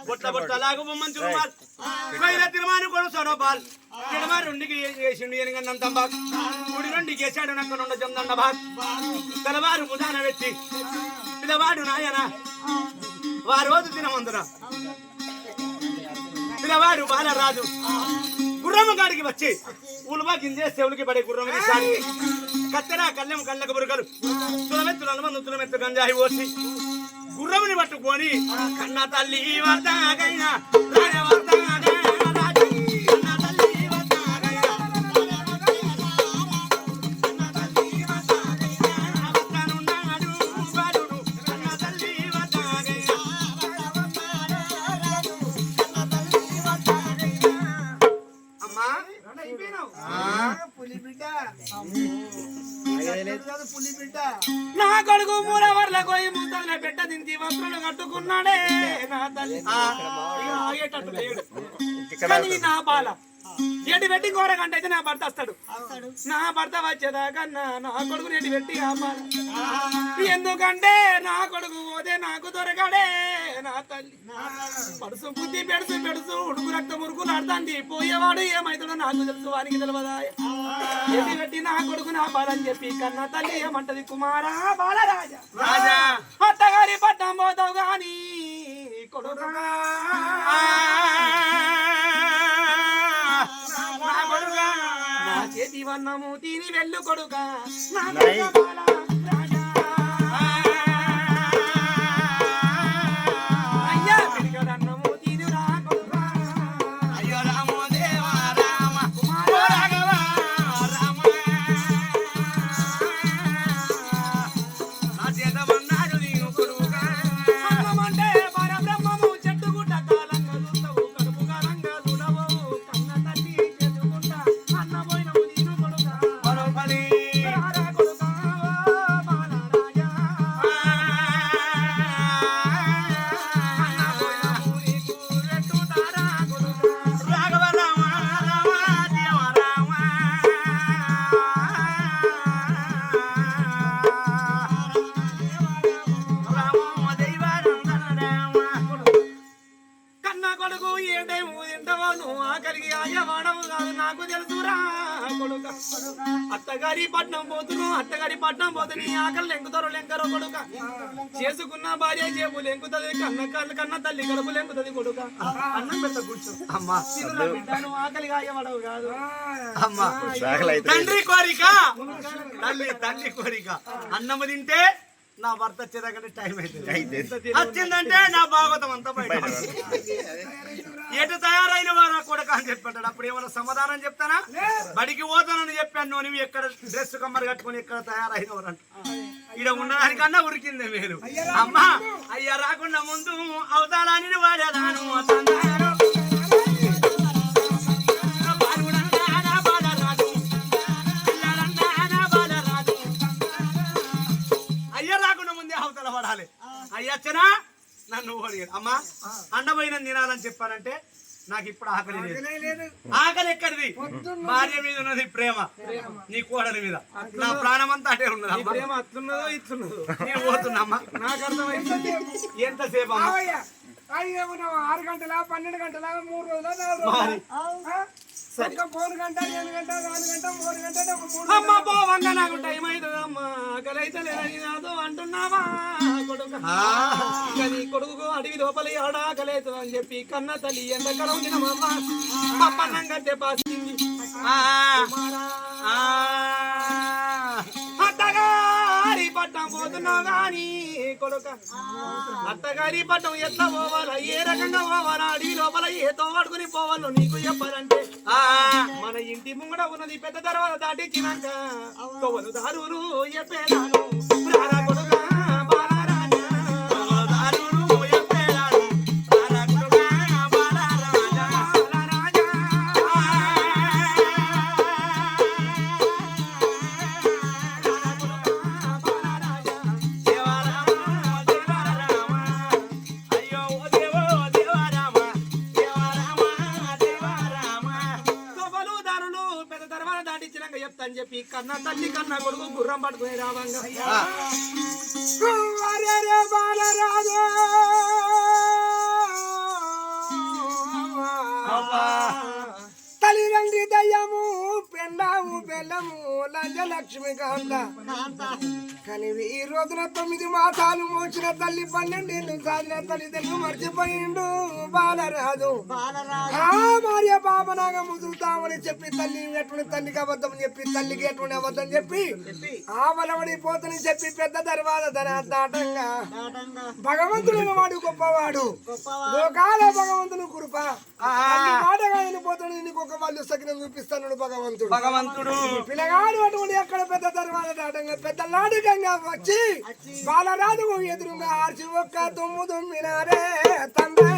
బొట్ల బొట్టలాగు మంచి రుమాల్ తిరుమాని కూడా సోనోపాల్ తిరుమా రెండుకి వేసిండు ఎనగన్నంత బాగ్ గుడి రెండుకి వేసాడు నక్క నుండి చందండ బాగ్ తలవారు ముదాన పెట్టి పిల్లవాడు నాయన వారు రోజు తినమందున పిల్లవాడు బాలరాజు గుర్రమ్మ గాడికి వచ్చి ఉలువా గింజే చెవులకి పడే గుర్రం కత్తెర కళ్ళెం కళ్ళకు బురకలు తులమెత్తు నలమందు తులమెత్తు గంజాయి పోసి గుర్రముని పట్టుకొని కన్న తల్లి వద్దగైనా నా కొడుకు మూలవర్ల పోయి ముద్దల పెట్ట దించి వస్త్రాలు కట్టుకున్నాడే నా తల్లి ఆగేటట్టు లేడు కానీ నా బాల ఎడి పెట్టి కోరగంట అయితే నా భర్త వస్తాడు నా భర్త వచ్చేదాకా నా కొడుకు ఎడి పెట్టి ఆపాల ఎందుకంటే నా కొడుకు పోతే నాకు దొరకడే నా తల్లి పడుసు బుద్ధి పెడుసు ఉడుకు రక్త మురుకులు ఆడుతుంది పోయేవాడు ఏమైతాడో నాకు తెలుసు వానికి తెలియదా ఎడి పెట్టి నా కొడుకు నా బాలని చెప్పి కన్నా తల్లి ఏమంటది కుమారా బాలరాజా రాజా అత్తగారి పట్టం పోతావు గాని కొడుకు నా చేతి వన్నము తిని వెళ్ళు కొడుకా అయ్యా పిడికడన్నము తిని రా కొడుకా అయ్యో రామో దేవా రామ రాఘవ రామ నా చేత వన్నాడు నీవు కొడుకా అన్నమంటే పరబ్రహ్మము చెట్టు గుట్ట కాలంగా చూస్తావు కడుపుగా రంగా చూడవు కన్న తల్లి చెట్టుకుంటా అన్న పోయినవు నీను కొడుకా పరోపడి కొడుకా బాలరాజా అన్న పోయినవు నీకు రెట్టుతారా కొడుకా రాఘవ రామ రామ దేవ రామ రామ దైవ రామ కన్నా కొడుకు ఏ టైం తింటావో నువ్వు ఆకలికి ఆయవాడవు కాదు నాకు తెలుసురా కొడుక అత్తగారి పట్నం పోతును అత్తగారి పట్నం పోతు నీ ఆకలి లెంకుతారో లెంకరో కొడుక చేసుకున్న భార్య చేపు లెంకుతుంది కన్న తల్లి కడుపు లెంకుతుంది కొడుక అన్నం పెట్ట కూర్చో అమ్మా బిడ్డను ఆకలికి ఆయవాడవు కాదు అమ్మా తండ్రి కోరిక తల్లి కోరిక అన్నము తింటే నా భర్త వచ్చేదాకంటే టైం అవుతుంది వచ్చిందంటే నా భాగవతం అంతా బయట ఎటు తయారైన వారా కొడక అని చెప్పాడు అప్పుడు ఏమైనా సమాధానం చెప్తానా బడికి పోతానని చెప్పాను నువ్వు ఎక్కడ డ్రెస్ కమ్మరు కట్టుకుని ఎక్కడ తయారైనవారంట ఇక్కడ ఉండడానికన్నా ఉరికిందే మీరు అమ్మా అయ్యా రాకుండా ముందు అవతారాన్ని వాడేదాను అయ్యచ్చనా నన్ను అడిగాడు అమ్మా అండమైన తినాలని చెప్పానంటే నాకు ఇప్పుడు ఆకలి లేదు ఆకలి ఎక్కడిది భార్య మీద ఉన్నది ప్రేమ నీ కోడలి మీద నా ప్రాణం అంతా అటే ఉన్నది ప్రేమ అట్లున్నదో ఇట్లున్నదో నేను పోతున్నా నాకు అర్థమైంది ఎంతసేపు అమ్మా 6 గంటలా 12 గంటలా 3 రోజులా 4 రోజులా 4 గంట 7 గంట 4 గంట 3 గంట అమ్మ పోవంగా నాకు టైం అవుతుందమ్మా ఆకలైతే లేదని నాతో అంటున్నావా కొడుకు నీ కొడుకు అడవి లోపలి ఆడాకలి అవుతుంది అని చెప్పి కన్న తల్లి ఎంతకాలం తినమ్మా పప్పన్నం కంటే పాసింది అత్తగారి పట్టం పోతున్నావు గాని కొడుక అత్తగారి పట్టం ఎట్లా పోవాలా ఏ రకంగా పోవాలా అడవి లోపల ఏ తోవాడుకుని పోవాలో నీకు చెప్పాలంటే మన ఇంటి ముంగడ ఉన్నది పెద్ద తర్వాత దాటించినాక తోవలు దారులు చెప్పేదాను కొడుక అని చెప్పి కన్నా తల్లి కన్నా కొడుకు గుర్రం పట్టుకుని రావంగా బాలరాజు లంజ లక్ష్మీకాంత కానీ ఈ రోజున 9 మాసాలు మోసిన తల్లి 12 ఏళ్ళు సాధిన తల్లి తెలుగు మర్చిపోయిండు బాలరాజు భార్య పాపనాగా ముదుగుతామని చెప్పి తల్లి ఎటువంటి తల్లికి అబద్ధం చెప్పి తల్లికి ఎటువంటి అబద్ధం చెప్పి ఆవలవడిపోతని చెప్పి పెద్ద దర్వాద దాటంగా భగవంతుడైన వాడు గొప్పవాడు లోకాల భగవంతుని కృప మాటగాని పోతాడు నీకు ఒక వాళ్ళు సకినం చూపిస్తాడు భగవంతుడు పిల్లగాడు అటువంటి అక్కడ పెద్ద దర్వాద దాటంగా పెద్ద నాటకంగా వచ్చి బాలరాజు ఎదురుగా ఆర్చి ఒక్క తుమ్ము తుమ్మినారే తండ్రి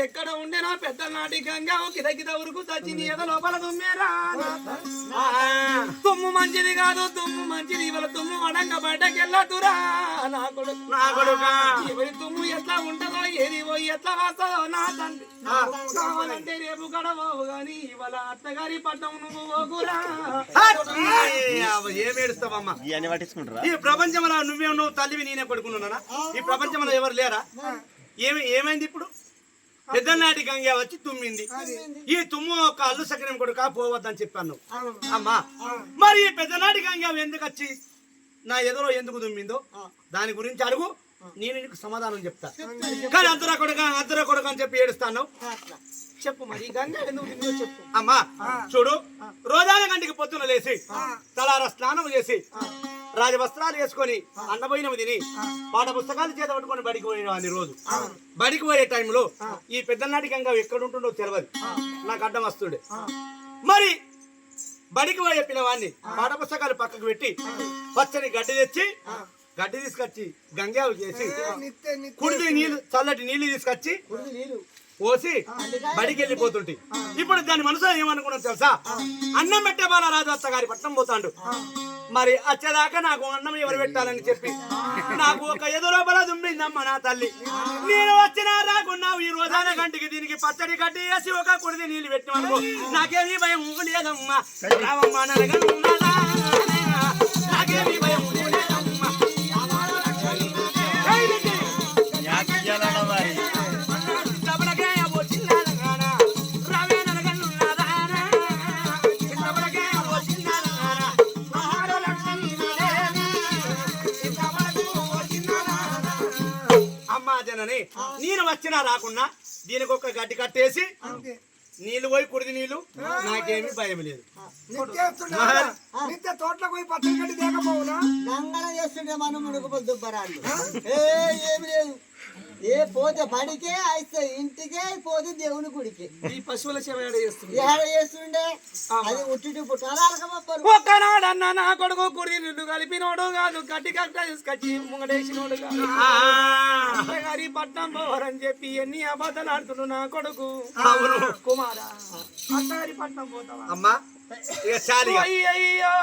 ఎక్కడ ఉండేనా పెద్ద నాటికంగా కిదకిద ఉరుకు చచ్చింది ఏదో లోపల తుమ్మేరా తుమ్ము మంచిది కాదు తుమ్ము మంచిది ఇవాళ తుమ్ము వడంగా బయటకెళ్ళతురా నా కొడుకు ఎవరి తుమ్ము ఎట్లా ఉంటదో ఏది పోయి ఎట్లా వస్తుందో నా తండ్రి కావాలంటే రేపు గడవవు గాని ఇవాళ అత్తగారి పట్టం నువ్వు ఓగురా ఏమేడుస్తావమ్మా ఈ ప్రపంచంలో నువ్వు తల్లివి నేనే కొడుకున్నానా ఈ ప్రపంచంలో ఎవరు లేరా ఏమైంది ఇప్పుడు పెద్దనాటి గంగ వచ్చి తుమ్మింది ఈ తుమ్ము ఒక అల్లు సకరం కొడుక పోవద్దని చెప్పాను అమ్మా మరి ఈ పెద్దనాటి గంగ ఎందుకు వచ్చి నా ఎదురో ఎందుకు తుమ్మిందో దాని గురించి అడుగు నేను నీకు సమాధానం చెప్తా కానీ అద్దర కొడుక అని చెప్పి ఏడుస్తాను చెప్పు మరి గంగ ఎందుకు చెప్పు అమ్మా చూడు రోజాన గంటికి పొద్దున లేచి తలార స్నానం చేసి రాజవస్త్రాలు వేసుకొని అన్నపోయినవి తిని పాఠ పుస్తకాలు చేత పట్టుకొని బడికి పోయిన రోజు బడికి పోయే టైంలో ఈ పెద్దనాటి గంగ ఎక్కడుంటుండో తెలియదు నాకు అడ్డం వస్తుండే మరి బడికి పోయే పిల్లవాడిని పాఠ పుస్తకాలు పక్కకు పెట్టి పచ్చని గడ్డి తీసుకొచ్చి గంగావు చేసి కుడిది నీళ్ళు చల్లటి నీళ్ళు తీసుకొచ్చి పోసి బడికి వెళ్ళిపోతుంటే ఇప్పుడు దాని మనసులో ఏమనుకున్నా తెలుసా అన్నం పెట్టే బాలరాజు అత్త గారి పట్టణం పోతాడు మరి వచ్చేదాకా నాకు అన్నం ఎవరు పెట్టాలని చెప్పి నాకు ఒక ఎదురోపల దుమ్మిందమ్మ నా తల్లి నేను వచ్చినా రాకున్నావు ఈ రోజాన గంటికి దీనికి పచ్చడి కట్టి వేసి ఒక కుడిది నీళ్ళు పెట్టినాను నాకేమీ భయం లేదమ్మా రావమ్మా నరగనున్నదా నాకేమీ భయం లేదమ్మా నేను వచ్చినా రాకున్నా దీనికి ఒక గడ్డి కట్టేసి నీళ్ళు పోయి కుడిది నీళ్ళు నాకేమీ భయం లేదు తోటలో పోయి పచ్చడి గడ్డి దేకపోవునా చేస్తుండే మనం ముడుకుపోలు దుబ్బరాళ్ళు ఏమి లేదు ఏ పోతే బడికే అయితే ఇంటికే పోతే దేవుని గుడికి ఈ పశువుల సేవ చేస్తుండే అది ఉట్టి పుట్టాలకమప్పరు ఒక్కనాడన్నా నా కొడుకు కుడి నిన్ను కలిపినోడు కాదు గడ్డి కట్ట తీసుకొచ్చి ముంగడేసినోడు కాదు అత్తగారి పట్నం పోవాలని చెప్పి ఎన్ని అబద్ధాలు ఆడుతుడు నా కొడుకు అవును కుమారా అత్తగారి పట్నం పోతావా అమ్మా ఇక చాలు ఇక. అయ్యయ్యో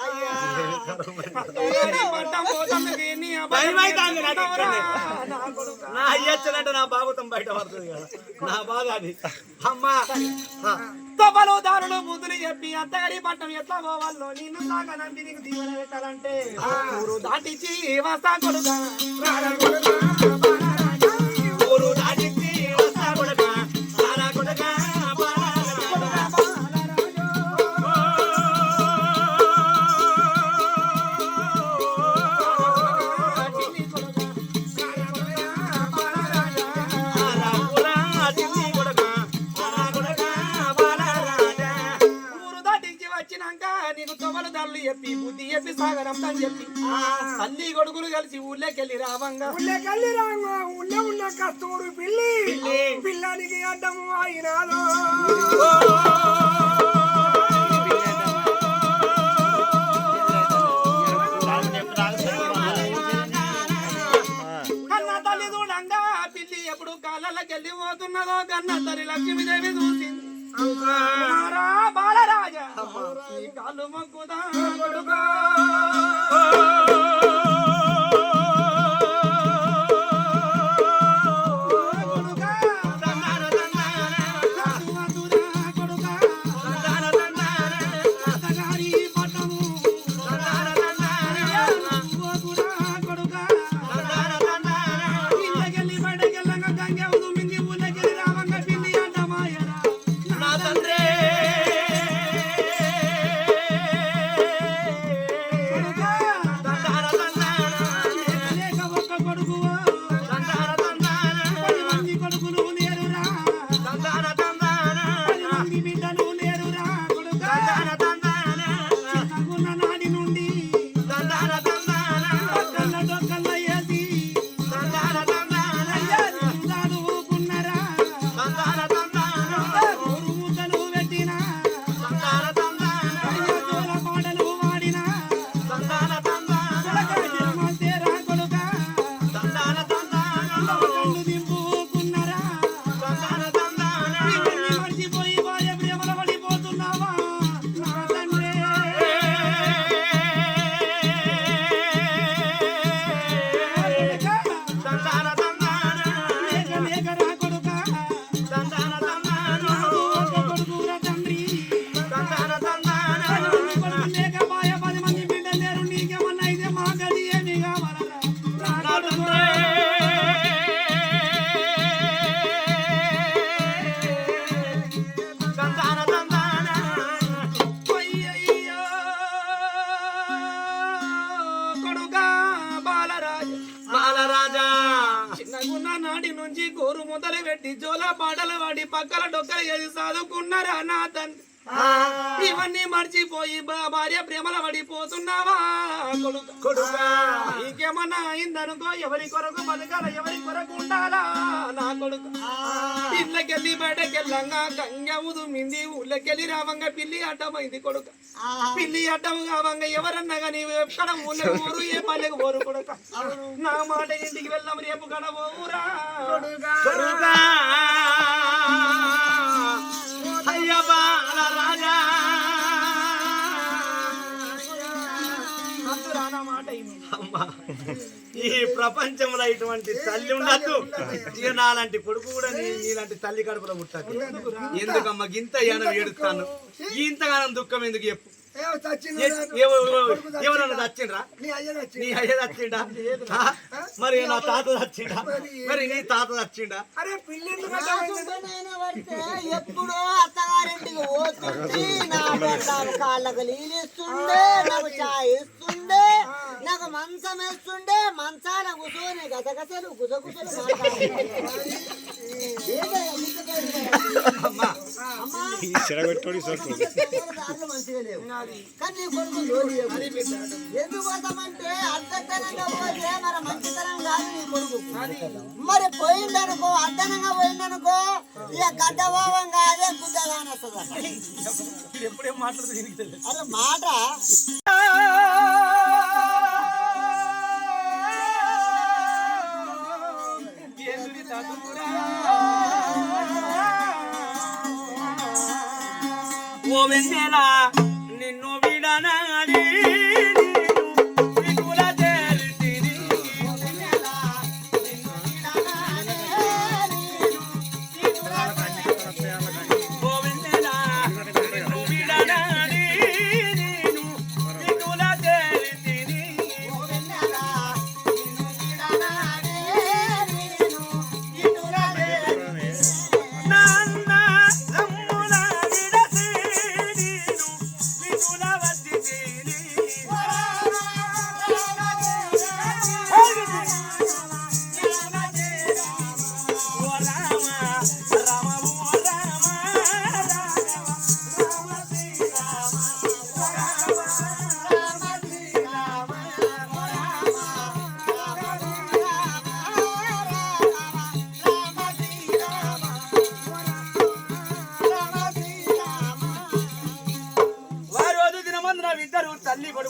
అత్తగారి పట్నం పోతానికి ఎన్ని భయమైతాంది నాకు ఇక్కడనే. నా కొడుకు నా అయ్యచ్చనంటే నా బాగుతం బయట పడుతుంది కదా నా బాధ అది అమ్మా తొప్పలు దారులు బుద్ధులు చెప్పి అత్తగారి పట్టం ఎట్లా పోవాలో నిన్ను సాగనంపి నీకు దీవెన పెట్టాలంటే ఊరు దాటించి వస్తా కొడుకా ఊరు దాటించి వస్తా కొడుకా రారా కొడుకా ఊరు దాటించి వచ్చినాక నీకు తొవ్వలు దారులు చెప్పి బుద్ధి చెప్పి సాగనంతని చెప్పి తల్లి కొడుకులు కలిసి ఊళ్ళోకెళ్ళి రావంగా ఉల్లెకెళ్ళి రాంగో ఉల్లె ఉన్న కస్తూరు పిల్లి పిల్లానికి అడ్డము అయినాదో కన్న తల్లి చూడంగా పిల్లి ఎప్పుడు కాళ్ళకి వెళ్ళి పోతున్నదో కన్న తల్లి లక్ష్మీదేవి చూసింది కుమారా బాలరాజా ఈ కాళ్ళు మొక్కుదా కొడుకా కొడుకా కొడుకా అత్తగారి పట్టము కొడుకా ఇళ్ళకెళ్ళి బయటకెళ్ళంగా గంగెవదు మింగి ఊళ్ళకెళ్ళి రావంగా పిల్లి అంటమాయరా నా తండ్రి కొడుకా లేక ఒక్క కొడుకువా 10 మంది కొడుకులు లేరురా 10 మంది బిడ్డలు లేరురా కొడుకా చిన్నగున్న నాడి నుండి డొక్కల్ల ఏసి అయ్యా నిన్ను దాదుకున్నరా ఊరు ముద్దలు పెట్టినా అయ్యా జోల పాటలు వాడినా కొడుకా జన్మంతేరా కొడుకా కళ్ళు దింపుకున్నరా ఇవన్నీ మర్చిపోయి భార్య ప్రేమల పడిపోతున్నావా నా తండ్రి లేక లేక రా కొడుకా ఒక్క కొడుకురా తండ్రి 10 మంది కొడుకులు లేక భార్య 10 మంది బిడ్డలు లేరు నీకేమన్నా అయితే మా గది ఏమి కావాలరా నా కొడుకు అయ్యయ్యో కొడుకా బాలరాజు బాలరాజా చిన్నగున్న నాటి నుంచి కోరు మొదలు పెట్టి జోల పాటలు వాడి పక్కల డొక్కలు చేసి చదువుకున్నారా నా తండ్రి ఇవన్నీ మర్చిపోయి భార్య ప్రేమల పడిపోతున్నావా కొడుకా నీకేమన్నా అయిందనుకో ఎవరి కొరకు బతకాల ఎవరి కొరకు ఉండాలా నా కొడుకు ఇళ్ళకెళ్ళి బయటకెళ్ళంగా గంగముదు మింది ఊళ్ళకెళ్ళి రావంగా పిల్లి అడ్డమైంది కొడుక పిల్లి అడ్డం కావంగా ఎవరన్నా కానీ ఎక్కడ ఊళ్ళకి పోరు ఏ పల్లెకు పోరు కొడుక నా మాట ఇంటికి వెళ్దాం రేపు గడవరా కొడుకా అయ్య బాలరాజా అందురా నా మాట అయింది అమ్మా ఈ ప్రపంచంలో ఇటువంటి తల్లి ఉండద్దు ఇక నాలాంటి కొడుకు కూడా నీలాంటి తల్లి కడుపులో పుట్టదు ఎందుకమ్మా గింత యానం ఏడుస్తాను ఇంతగానం దుఃఖం ఎందుకు చెప్పు ఎవరన్నా చచ్చిండ్రా నీ అయ్య నీ అయ్య చచ్చిండా మరి నా తాత చచ్చిండా మరి నీ తాత చచ్చిండా అరే పిల్లి నాకునైనా పడితే ఎప్పుడో అత్తగారింటికి పోతుంటే నా పెద్దాలు కాళ్ళకు నీళ్ళిస్తుండే నాకు చాయ్ ఇస్తుండే నాకు మంచం వేస్తుండే మంచాన కూర్చొని గసగసలు గుసగుసలు మంచిగా లేవు కానీ నీ కొడుకు లోలి ఎందుకు పోతామంటే అర్ధతనంగా పోతే మరి మంచితనం కాదు నీ కొడుకు మరి పోయిందనుకో అర్ధనంగా పోయిందనుకో ఇక గడ్డ భావంగా అదే గుద్దగా వస్తుంది ఎప్పుడేం మాట్లాడుతుంది అరే మాట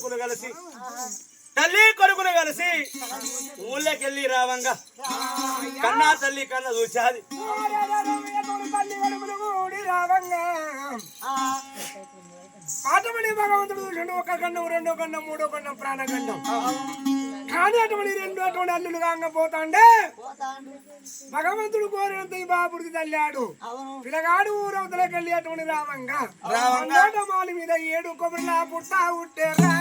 కొడుకులు కలిసి తల్లి కొడుకులు కలిసి ఊళ్ళకెళ్ళి రావంగా కన్నా తల్లి కన్నా చూసాది తల్లి కడుపులు కూడి రావంగా పాటమణి భగవంతుడు చూసాడు. ఒక కన్నం, రెండో కన్నం, మూడో కన్నం, ప్రాణగండం. కానీ అటువంటి అటువంటి అల్లులు కాకపోతాండే భగవంతుడు కోరినంత ఈ బాబుడికి తల్లాడు. పిల్లగాడు ఊరవతలకెళ్ళి అటువంటి రావంగా మాలి మీద 7 కొబ్బరిలా పుట్ట ఉట్టేరా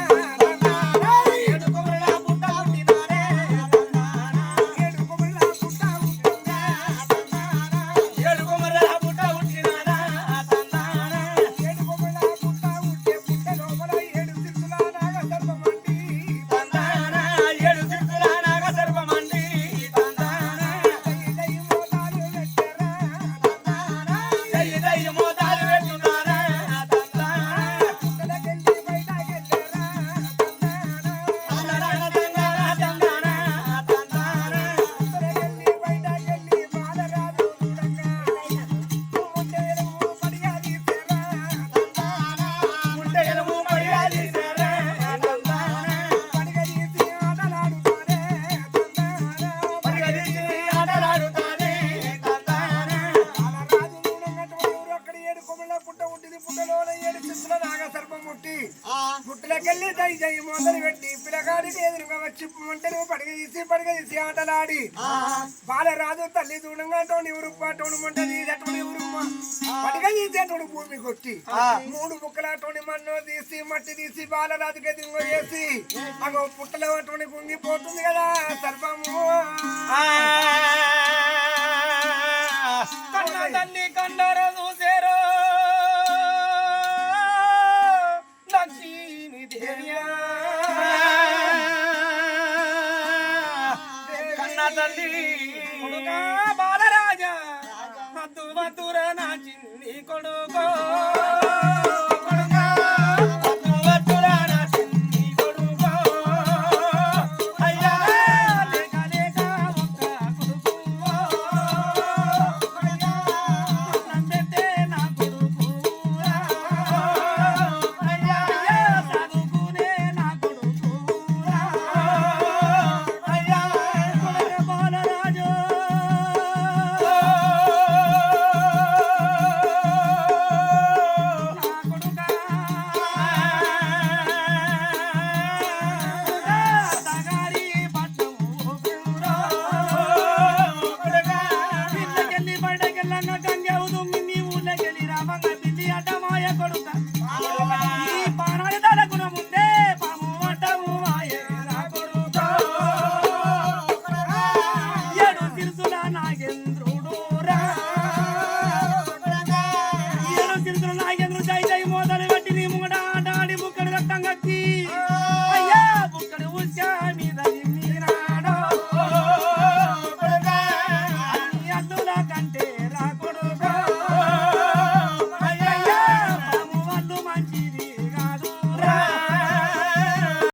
పుట్టలకెళ్ళి దై జై మొదలు పెట్టి పిల్లగాడికి ఎదురుగా వచ్చి వంటను పడగ తీసి ఆటలాడి బాలరాజు తల్లి దూరంగా ఎవరు పాటోడు మంట తీసేటోడు ఎవరు పడగ తీసేటోడు భూమి కొట్టి 3 ముక్కలటోని మన్ను తీసి మట్టి తీసి బాలరాజుకి ఎదురుగా వేసి అగో పుట్టలో అటువంటి కుంగిపోతుంది కదా సర్పము కన్న తల్లి కండర చూసేరో బాలరాజా మధుర నా చిన్ని కొడుకో